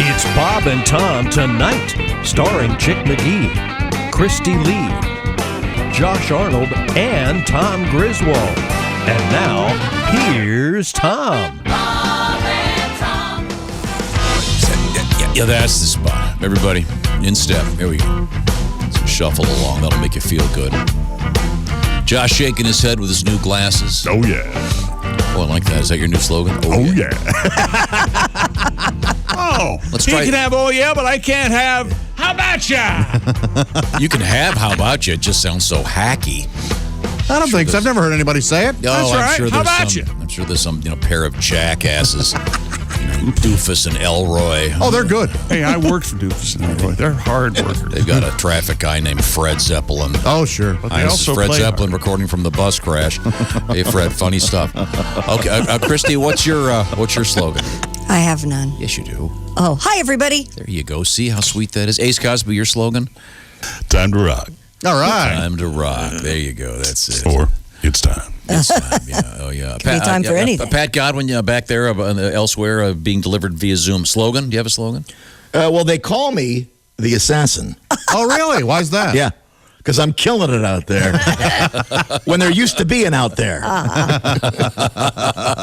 It's Bob and Tom Tonight, starring Chick McGee, Christy Lee, Josh Arnold, and Tom Griswold. And now, here's Tom. Bob and Tom. Yeah, that's the spot. Everybody, in step. Here we go. So shuffle along. That'll make you feel good. Josh shaking his head with his new glasses. Oh, yeah. Oh, I like that. Is that your new slogan? Oh, yeah. Oh, Let's he try can it. have oh yeah, but I can't have how about ya? You can have how about you? It just sounds so hacky. I don't think so. I've never heard anybody say it. Oh, That's I'm right. sure How there's about some, you? I'm sure there's some pair of jackasses, Doofus and Elroy. Oh, they're good. Hey, I worked for Doofus and Elroy. They're hard workers. They've got a traffic guy named Fred Zeppelin. Oh, sure. But Hi, they this is also Fred play Zeppelin recording from the bus crash. Hey, Fred, funny stuff. Okay, Christy, what's your slogan? I have none. Yes, you do. Oh, hi, everybody. There you go. See how sweet that is? Ace Cosby, your slogan? Time to rock. All right. Time to rock. There you go. That's it. Or it's time. It's time. Yeah. Oh, yeah. Could be time for anything. Pat Godwin, back there elsewhere, being delivered via Zoom. Slogan? Do you have a slogan? Well, they call me the assassin. Oh, really? Why's that? Yeah, because I'm killing it out there. When there used to be an out there.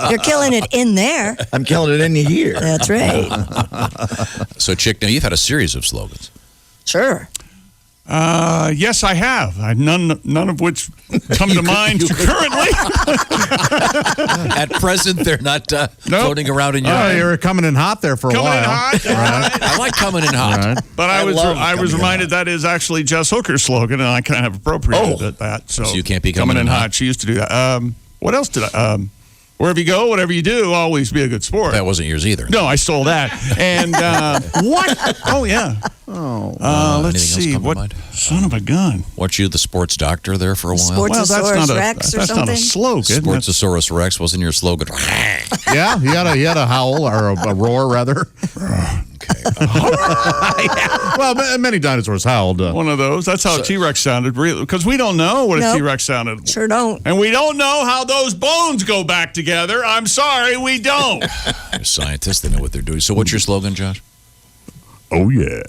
You're killing it in there. I'm killing it in here. That's right. So, Chick, now you've had a series of slogans. Sure. Yes, I have. None of which come to mind currently. At present, they're not floating around in your Oh, head. you were coming in hot there for a Coming while. in hot. Right. I like coming in hot. Right. But I was coming reminded that is actually Jess Hooker's slogan, and I kind of appropriated Oh. that. So you can't be coming in hot. She used to do that. What else did I? Wherever you go, whatever you do, always be a good sport. That wasn't yours either. No, I stole that. And what? Oh yeah. Oh. Let's anything else see. come to What? mind? Son of a gun. Weren't you the sports doctor there for a while? Sportsosaurus Rex or that's not a something? slogan. Sportsosaurus Rex wasn't your slogan. Yeah, he had a howl or a roar, rather. Okay. Well, many dinosaurs howled. One of those. That's how a T-Rex sounded, really, because we don't know what a Nope. T-Rex sounded. Sure don't. And we don't know how those bones go back together. I'm sorry, we don't. They're scientists. They know what they're doing. So what's your slogan, Josh? Oh, yeah.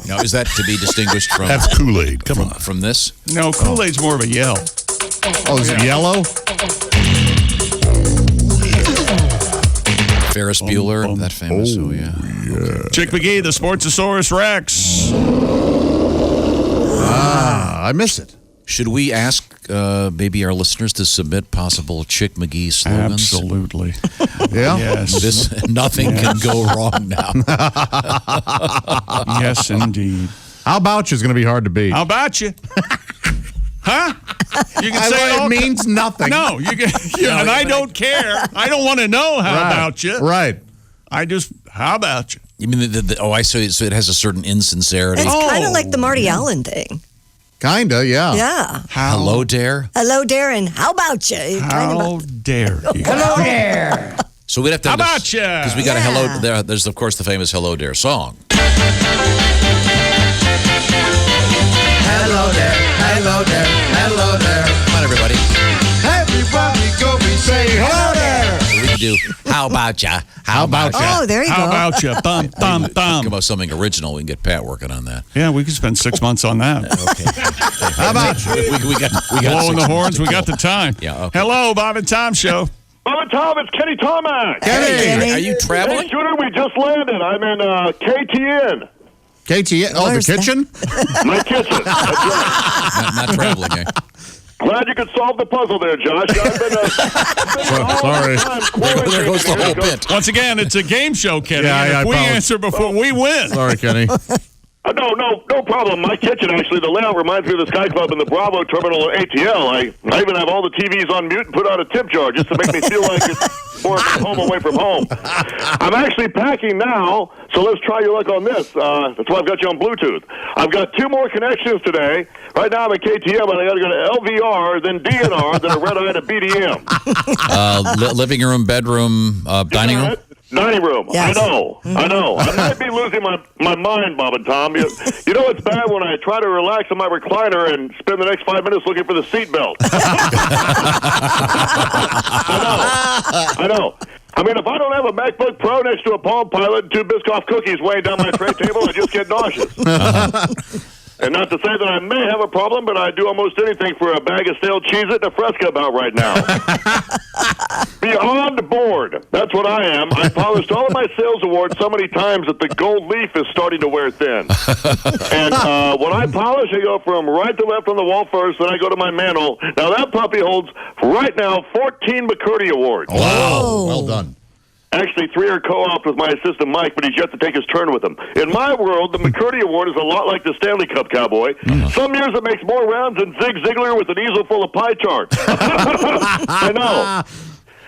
Now, is that to be distinguished from That's Kool-Aid. Come on. from this? No, Kool-Aid's more of a yell. Oh, is it yellow? Ferris Bueller, that famous. Oh, yeah. Chick McGee, the Sportsosaurus Rex. I miss it. Should we ask maybe our listeners to submit possible Chick McGee slogans? Absolutely. Yeah? Yes. Nothing can go wrong now. Yes, indeed. How about you is going to be hard to beat. How about you? Huh? You can say it all means nothing. No, you can, and I don't care. I don't want to know how Right. about you. Right. I just, how about you? You mean I see. So it has a certain insincerity. It's kind Oh. of like the Marty Allen thing. Kinda, yeah. Yeah. Hello, dare. Hello, Darren. How about you? How dare you? Hello, there. So we'd have to. How about ya? Because we got a Yeah. hello. There's of course the famous Hello Dare song. Hello there, hello there, hello there. Come on, everybody. Everybody go and say hello there. We can do. How about ya? How about ya? Oh, there you How go. about you? Bum, bum, Think bum. about something original. We can get Pat working on that. Yeah, we could spend 6 months on that. Okay. How about you? we got Blowing the 6 horns, we months got the time. Yeah, okay. Hello, Bob and Tom Show. Bob and Tom, it's Kenny Tarmac. Kenny. Kenny. Are you Hey, traveling? Shooter, we just landed. I'm in KTN, KTN. Oh, Where's the kitchen? my kitchen. That's right. Not traveling. Eh? Glad you could solve the puzzle there, Josh. I've been, Sorry. There goes the whole bit. Once again, it's a game show, Kenny. Yeah, and I if we apologize. answer before we win. Sorry, Kenny. No problem. My kitchen, actually, the layout reminds me of the Sky Club in the Bravo Terminal at ATL. I even have all the TVs on mute and put out a tip jar just to make me feel like it's more from home away from home. I'm actually packing now, so let's try your luck on this. That's why I've got you on Bluetooth. I've got 2 more connections today. Right now I'm at KTM, but I got to go to LVR, then DNR, then a red eye to BDM. Living room, bedroom, dining room. Dining room. Yes. I know. I might be losing my mind, Bob and Tom. You know it's bad when I try to relax in my recliner and spend the next 5 minutes looking for the seatbelt. I know. I mean, if I don't have a MacBook Pro next to a Palm Pilot and 2 Biscoff cookies weighing down my tray table, I just get nauseous. And not to say that I may have a problem, but I do almost anything for a bag of stale Cheez-It and a Fresca about right now. Beyond bored. That's what I am. I polished all of my sales awards so many times that the gold leaf is starting to wear thin. And when I polish, I go from right to left on the wall first, then I go to my mantle. Now, that puppy holds, right now, 14 Bacardi Awards. Wow. Well done. Actually, 3 are co-opted with my assistant Mike, but he's yet to take his turn with them. In my world, the McGee Award is a lot like the Stanley Cup, cowboy. Some years it makes more rounds than Zig Ziglar with an easel full of pie charts. I know.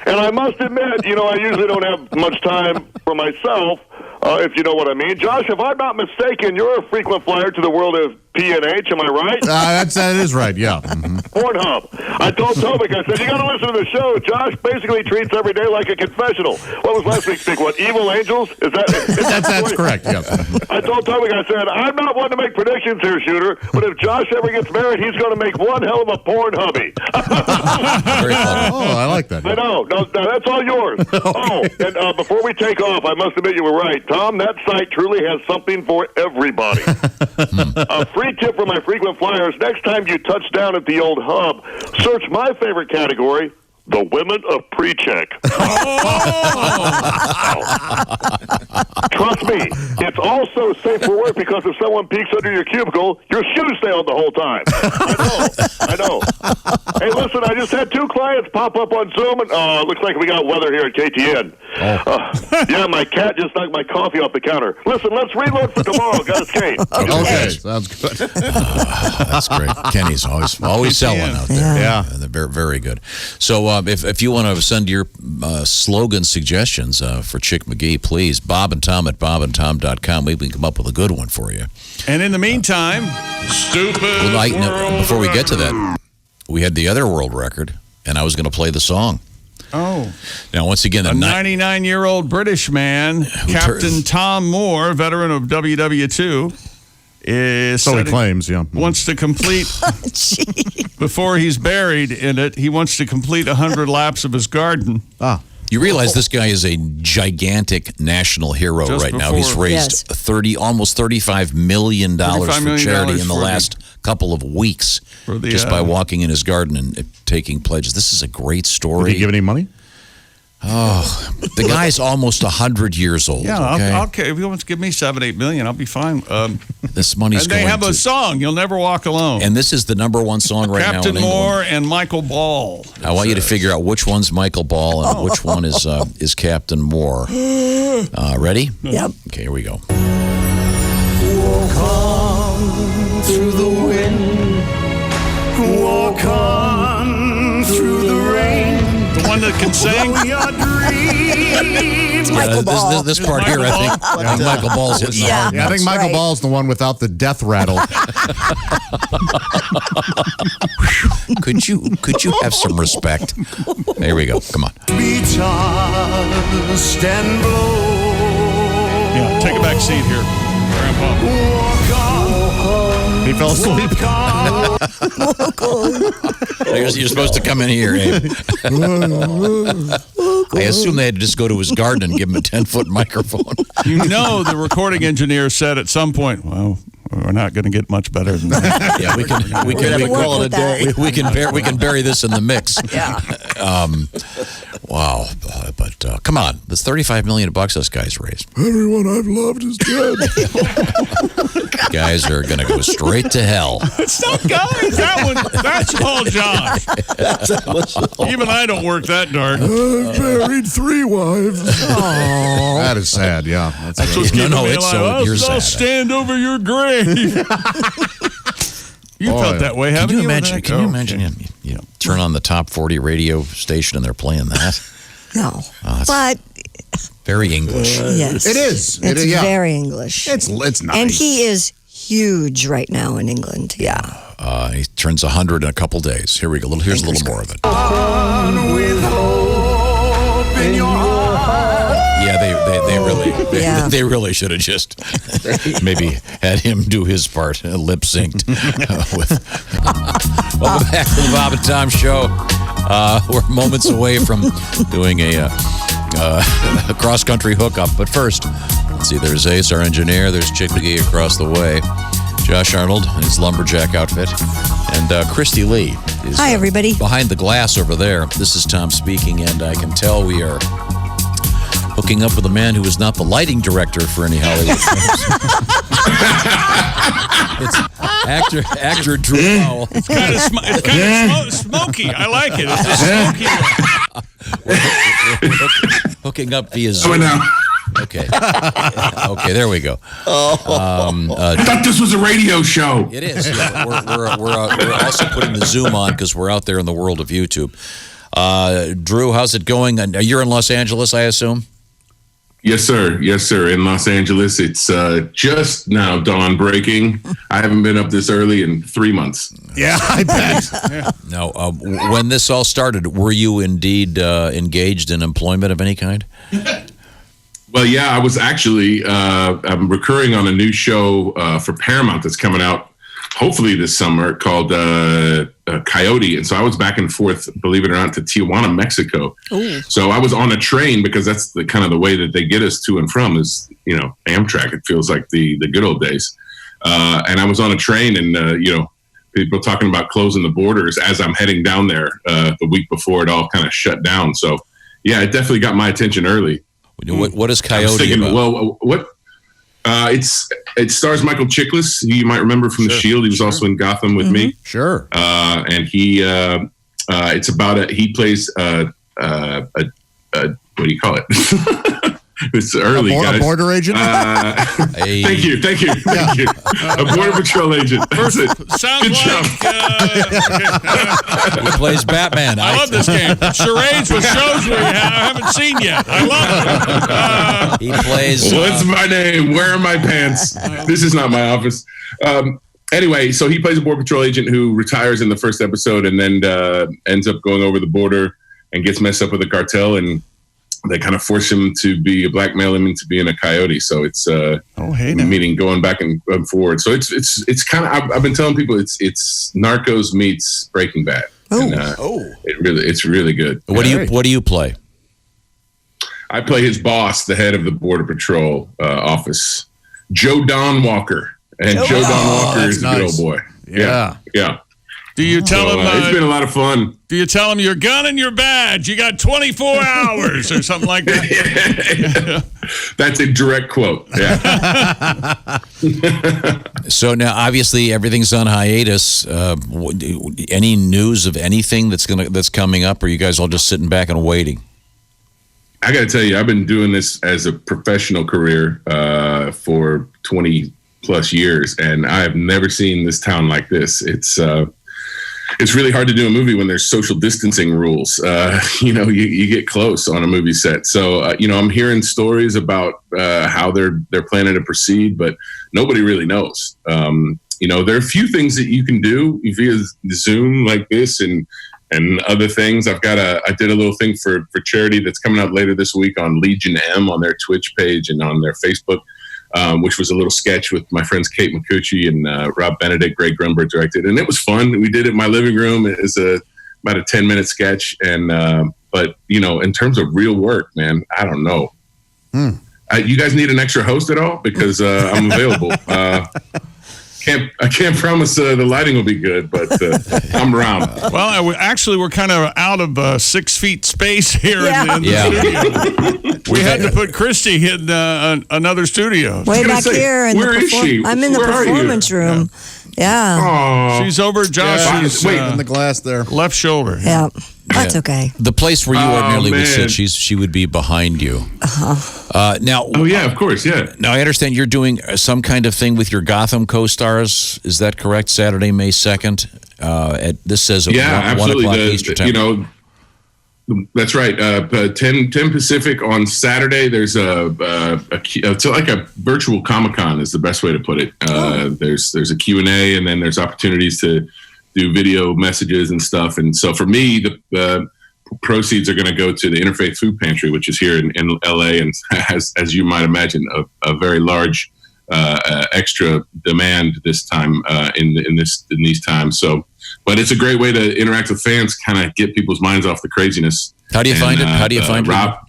And I must admit, I usually don't have much time for myself, if you know what I mean. Josh, if I'm not mistaken, you're a frequent flyer to the world of P&H, am I right? That is right, yeah. Mm-hmm. Pornhub. I told Tobic, I said, you got to listen to the show. Josh basically treats every day like a confessional. What was last week's speak? What, Evil Angels? That's correct, yes. I told Tobic, I said, I'm not one to make predictions here, Shooter, but if Josh ever gets married, he's going to make one hell of a porn hubby. Very funny. Oh, I like that. I know. No, that's all yours. Oh, and before we take off, I must admit you were right. Tom, that site truly has something for everybody. A free tip for my frequent flyers. Next time you touch down at the old hub, search my favorite category, the women of pre-check. Trust me, it's also safe for work because if someone peeks under your cubicle, your shoes stay on the whole time. I know. Hey, listen, I just had 2 clients pop up on Zoom, and looks like we got weather here at KTN. Yeah, my cat just knocked my coffee off the counter. Listen, let's reload for tomorrow. Got a skate. Okay, sounds good. That's great. Kenny's always selling out there. Yeah. They're very, very good. So if you want to send your slogan suggestions for Chick McGee, please, Bob and Tom at bobandtom.com. Maybe we can come up with a good one for you. And in the meantime, stupid before we get to that, we had the other world record, and I was going to play the song. Oh. Now, once again, a 99-year-old British man, Captain Tom Moore, veteran of WW2, so he claims, yeah. Wants to complete, before he's buried in it, he wants to complete 100 laps of his garden. You realize this guy is a gigantic national hero now. He's raised almost $35 million for charity in the last couple of weeks just by walking in his garden and taking pledges. This is a great story. Did he give any money? Oh, the guy's almost 100 years old. Yeah, okay. If he wants to give me $7-8 million, I'll be fine. This money's and they have a song, "You'll Never Walk Alone," and this is the #1 song right now. Captain Moore and Michael Ball. I want you to figure out which one's Michael Ball and which one is Captain Moore. Ready? Yep. Okay, here we go. Walk on through the wind. Walk on through the rain. The one that can sing. It's Michael Ball. This part here, I think Michael Ball's hitting the hard I think Michael Ball's the one without the death rattle. Could you have some respect? There we go. Come on. Be tossed and blow. Yeah, take a back seat here, Grandpa. Walk on. He fell asleep. You're supposed to come in here, Abe. I assume they had to just go to his garden and give him a 10-foot microphone. The recording engineer said at some point, well, we're not going to get much better than that. Yeah, we can call it a day. We can bury this in the mix. Yeah. Wow, but come on, that's $35 million this guy's raised. Everyone I've loved is dead. Guys are going to go straight to hell. It's not guys. That's all Josh. Even I don't work that dark. I've buried 3 wives. Oh, that is sad. Yeah, that's what's keeping me it's alive. so. I'll stand over your grave. You felt that way, haven't you? Can you imagine? You turn on the top 40 radio station and they're playing that. No, but very English. yes, it is. It's very English. It's nice, and he is huge right now in England. Yeah. He turns 100 in a couple days. Here we go. Here's a little more of it. With hope in your heart. Yeah, they really should have just maybe had him do his part, lip synced. Welcome back to the Bob and Tom Show. We're moments away from doing a a cross-country hookup. But first, let's see, there's Ace, our engineer. There's Chick McGee across the way. Josh Arnold in his lumberjack outfit. And Christy Lee is Hi, everybody. Behind the glass over there. This is Tom speaking, and I can tell we are hooking up with a man who is not the lighting director for any Hollywood films. It's actor Drew Powell. It's kind of smoky. I like it. It's a smoky. Hooking up via Zoom. Okay. Okay, there we go. I thought this was a radio show. It is. Yeah. We're also putting the Zoom on because we're out there in the world of YouTube. Drew, how's it going? You're in Los Angeles, I assume? Yes, sir. Yes, sir. In Los Angeles, it's just now dawn breaking. I haven't been up this early in 3 months. Yeah, I bet. Now, when this all started, were you indeed engaged in employment of any kind? Well, yeah, I was actually I'm recurring on a new show for Paramount that's coming out hopefully this summer called Coyote. And so I was back and forth, believe it or not, to Tijuana, Mexico. Ooh. So I was on a train because that's the kind of the way that they get us to and from is, Amtrak. It feels like the good old days. And I was on a train and, people talking about closing the borders as I'm heading down there the week before it all kind of shut down. So, yeah, it definitely got my attention early. What is Coyote about? Well, it stars Michael Chiklis, who you might remember from The Shield. He was also in Gotham with me. Sure. And he, it's about he plays a what do you call it? It's early, guys. A border agent? Thank you. A border patrol agent. That's it. Sounds Good job. He plays Batman. I love this game. Charades with shows we haven't seen yet. I love it. He plays... What's my name? Where are my pants? This is not my office. Anyway, so he plays a border patrol agent who retires in the first episode and then ends up going over the border and gets messed up with a cartel, and they kind of force him to blackmail him into being a coyote. So it's meaning going back and forward. So it's kind of, I've been telling people it's Narcos meets Breaking Bad. It's really good. What do you play? I play his boss, the head of the Border Patrol office, Joe Don Walker. And Joe Don Walker is a good old boy. Yeah. Do you tell him? It's been a lot of fun. Do you tell him your gun and your badge? You got 24 hours or something like that? That's a direct quote. Yeah. So now, obviously, everything's on hiatus. Any news of anything that's coming up, or are you guys all just sitting back and waiting? I got to tell you, I've been doing this as a professional career for 20 plus years, and I have never seen this town like this. It's really hard to do a movie when there's social distancing rules. You get close on a movie set. So, I'm hearing stories about how they're planning to proceed, but nobody really knows. There are a few things that you can do via Zoom like this and other things. I did a little thing for charity that's coming out later this week on Legion M on their Twitch page and on their Facebook. Which was a little sketch with my friends Kate McCucci and Rob Benedict. Greg Grunberg directed, and it was fun. We did it in my living room. It was about a 10-minute sketch, and but in terms of real work, man, I don't know. You guys need an extra host at all? Because I'm available. I can't promise the lighting will be good, but I'm around. Well, we're kind of out of 6 feet space here in the studio. We had to put Christy in another studio. Way back here. Where is she? I'm in the performance room. Yeah. Aww. She's over Josh's in the glass there. left shoulder. Yeah. That's okay. The place where you ordinarily would sit, she would be behind you. Now, of course, yeah. Now, I understand you're doing some kind of thing with your Gotham co-stars. Is that correct? Saturday, May 2nd. This says 1 o'clock Eastern time. That's right. 10 Pacific on Saturday. There's it's like a virtual Comic-Con is the best way to put it. There's a Q&A, and then there's opportunities to do video messages and stuff. And so for me, the proceeds are going to go to the Interfaith Food Pantry, which is here in LA, and as you might imagine, a very large extra demand this time in these times. So, but it's a great way to interact with fans, kind of get people's minds off the craziness. How do you find it? How do you find Rob?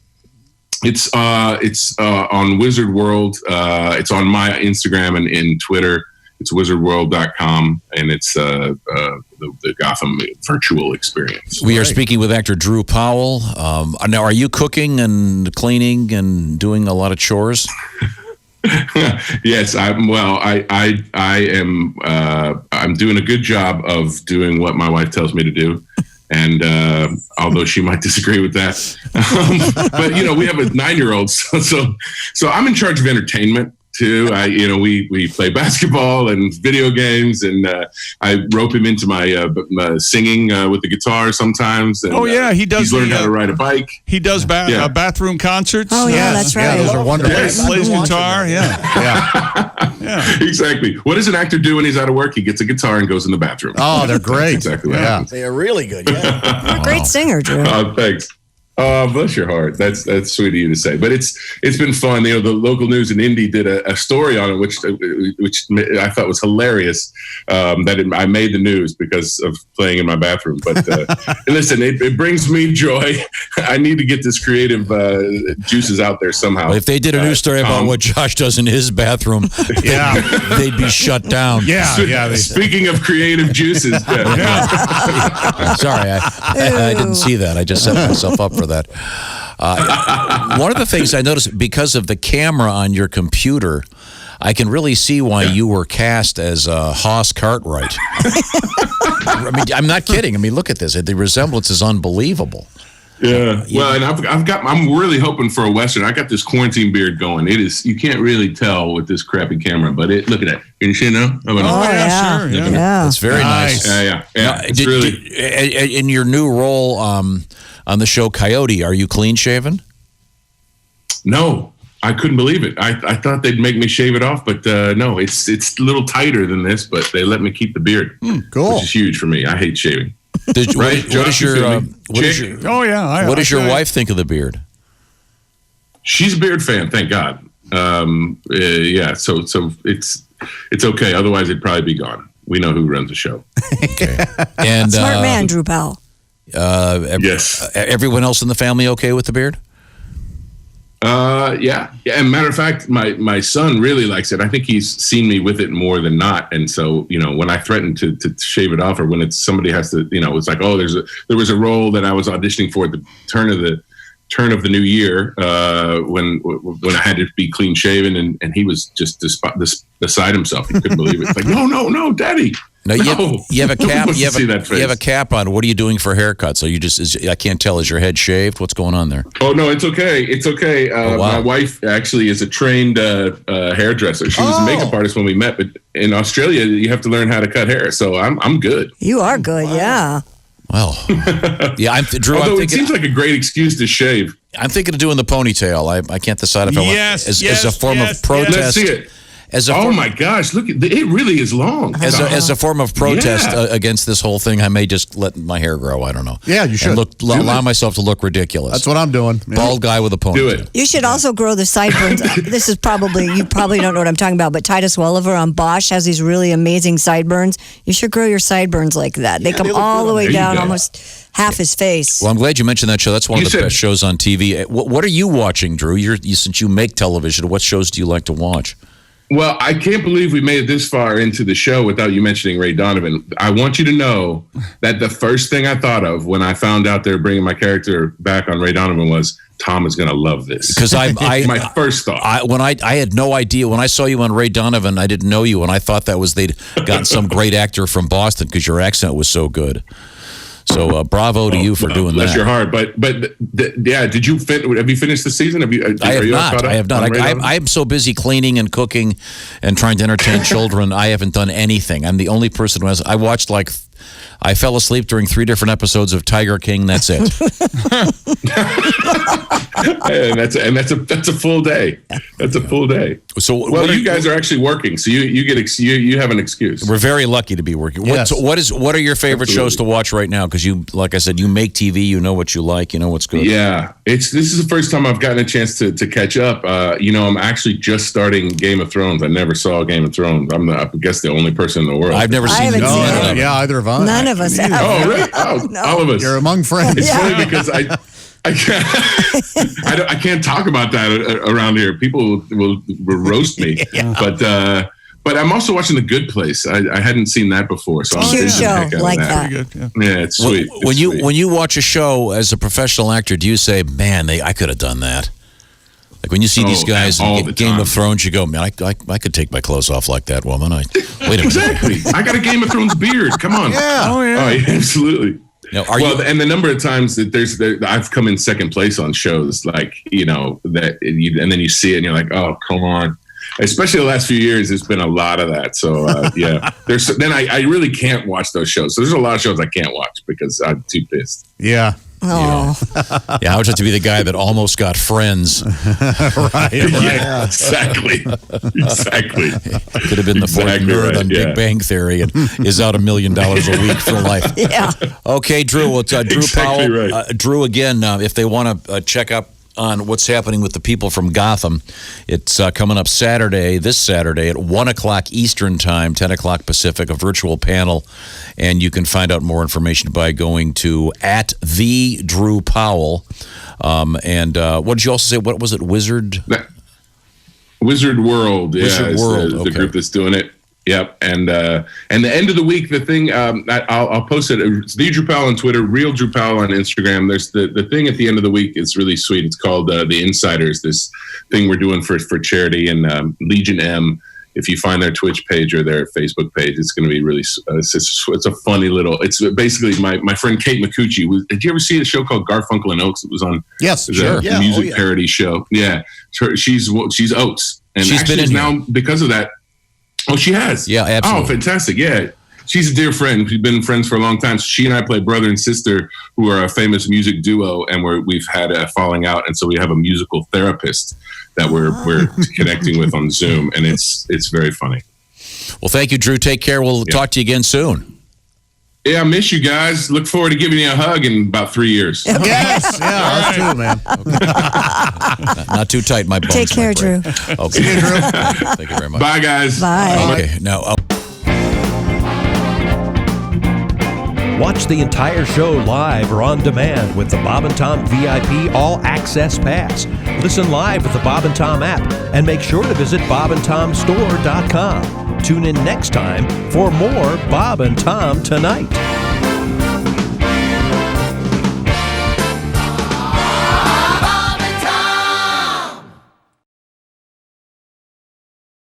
It's on Wizard World. It's on my Instagram and Twitter. It's wizardworld.com, and it's the Gotham virtual experience. We are speaking with actor Drew Powell. Now, are you cooking and cleaning and doing a lot of chores? Yes, I am. I'm doing a good job of doing what my wife tells me to do. And although she might disagree with that, but we have a 9-year-old, so I'm in charge of entertainment too. We play basketball and video games, and I rope him into my singing with the guitar sometimes. And, he does. He's learned how to ride a bike. He does bathroom concerts. Oh yeah, that's right. Yeah, those are wonderful. Yes, plays guitar. Yeah, exactly. What does an actor do when he's out of work? He gets a guitar and goes in the bathroom. Oh, they're great. That's exactly what happens. They are really good. Yeah. You're a great singer, Drew. Oh, thanks. Oh, bless your heart. That's sweet of you to say. But it's been fun. The local news in Indy did a story on it, which I thought was hilarious. I made the news because of playing in my bathroom. But listen, it brings me joy. I need to get this creative juices out there somehow. Well, if they did a news story about what Josh does in his bathroom, they'd be shut down. Yeah. Speaking of creative juices, Sorry, I didn't see that. I just set myself up for that. One of the things I noticed, because of the camera on your computer, I can really see why you were cast as Hoss Cartwright. I mean, I'm not kidding. I mean, look at this. The resemblance is unbelievable. Yeah. Well, and I'm really hoping for a Western. I got this quarantine beard going. You can't really tell with this crappy camera, but look at that. Can you see now? Sure. Yeah. It's very nice. Yeah. Now, in your new role on the show Coyote, are you clean shaven? No, I couldn't believe it. I thought they'd make me shave it off, but no, it's a little tighter than this, but they let me keep the beard. Cool. Which is huge for me. I hate shaving. What does your wife think of the beard? She's a beard fan, thank God. So it's okay. Otherwise, it'd probably be gone. We know who runs the show. Okay. And smart man, Drew Powell. Yes. Everyone else in the family okay with the beard? Yeah. And matter of fact, my son really likes it. I think he's seen me with it more than not. And so, when I threaten to shave it off, or when somebody has to, it's like, oh, there was a role that I was auditioning for at the turn of the new year, when I had to be clean shaven, and he was just beside himself. He couldn't believe it. It's like, no, Daddy. No, you have a cap. You have a cap on. What are you doing for haircut? So I can't tell. Is your head shaved? What's going on there? Oh no, it's okay. It's okay. My wife actually is a trained hairdresser. She was a makeup artist when we met, but in Australia you have to learn how to cut hair. So I'm good. You are good, yeah. Well, yeah. Drew, although it seems like a great excuse to shave. I'm thinking of doing the ponytail. I can't decide if I want as a form of protest. Let's see it. My gosh! Look, it really is long. As a form of protest against this whole thing, I may just let my hair grow. I don't know. Yeah, you should allow myself to look ridiculous. That's what I'm doing. Bald guy with a ponytail. Do it. You should also grow the sideburns. This is you probably don't know what I'm talking about, but Titus Welliver on Bosch has these really amazing sideburns. You should grow your sideburns like that. They come all the way down, almost half his face. Well, I'm glad you mentioned that show. That's one of the best shows on TV. What are you watching, Drew? Since you make television, what shows do you like to watch? Well, I can't believe we made it this far into the show without you mentioning Ray Donovan. I want you to know that the first thing I thought of when I found out they were bringing my character back on Ray Donovan was, Tom is going to love this. Because my first thought. I had no idea. When I saw you on Ray Donovan, I didn't know you, and I thought that was they'd gotten some great actor from Boston because your accent was so good. So bravo to you for doing bless that. Bless your heart. But did you have you finished the season? I have not. I'm so busy cleaning and cooking and trying to entertain children. I haven't done anything. I'm the only person who has. I watched I fell asleep during 3 different episodes of Tiger King. That's it. and that's a full day. That's a full day. So you guys are actually working, so you have an excuse. We're very lucky to be working. Yes. What are your favorite shows to watch right now? Because you, like I said, you make TV. You know what you like. You know what's good. Yeah, this is the first time I've gotten a chance to catch up. I'm actually just starting Game of Thrones. I never saw Game of Thrones. I guess the only person in the world. I've never seen it. Yeah, either have I. None of us have. Oh, really? Oh, no. All of us. You're among friends. It's funny because I can't talk about that around here. People will roast me. But I'm also watching The Good Place. I hadn't seen that before, so I'm cute show like that. Yeah, it's sweet. When you watch a show as a professional actor, do you say, "Man, I could have done that"? Like when you see these guys in Game of Thrones, you go, "Man, I could take my clothes off like that woman." Wait a minute. Exactly. I got a Game of Thrones beard. Come on. Yeah. Oh yeah, absolutely. Now, and the number of times that I've come in second place on shows, like and then you see it and you're like, "Oh, come on." Especially the last few years, there's been a lot of that. So yeah, I really can't watch those shows. So there's a lot of shows I can't watch because I'm too pissed. Yeah. Oh. Yeah, I would have to be the guy that almost got Friends. Right. Yeah, exactly. Could have been the fourth nerd on Big Bang Theory and is out $1 million a week for life. Yeah. Okay, Drew. It's Drew Exactly Powell. right. Drew, again, if they want to check up on what's happening with the people from Gotham, it's coming up this Saturday at 1 o'clock Eastern Time, 10 o'clock Pacific, a virtual panel. And you can find out more information by going to @the_Drew_Powell. And what did you also say? What was it? Wizard World. Wizard World. The group that's doing it. Yep. And the end of the week, the thing, I'll post it. It's the Drew Powell on Twitter, Real Drew Powell on Instagram. There's the thing at the end of the week. It's really sweet. It's called The Insiders, this thing we're doing for charity. And Legion M, if you find their Twitch page or their Facebook page, it's going to be really, it's a funny little, it's basically my friend Kate McCucci. Did you ever see a show called Garfunkel and Oates? It was on a music parody show. Yeah. She's Oates. And she's been in now, because of that, oh, she has? Yeah, absolutely. Oh, fantastic. Yeah. She's a dear friend. We've been friends for a long time. So she and I play brother and sister, who are a famous music duo, and we've had a falling out. And so we have a musical therapist that we're connecting with on Zoom, and it's very funny. Well, thank you, Drew. Take care. We'll talk to you again soon. Yeah, I miss you guys. Look forward to giving you a hug in about 3 years. Yes. Yeah, us too, man. Not too tight, my bones. Take care, Drew. Okay. See you, Drew. Thank you very much. Bye, guys. Bye. Okay, now... Watch the entire show live or on demand with the Bob and Tom VIP All Access Pass. Listen live with the Bob and Tom app and make sure to visit bobandtomstore.com. Tune in next time for more Bob and Tom Tonight.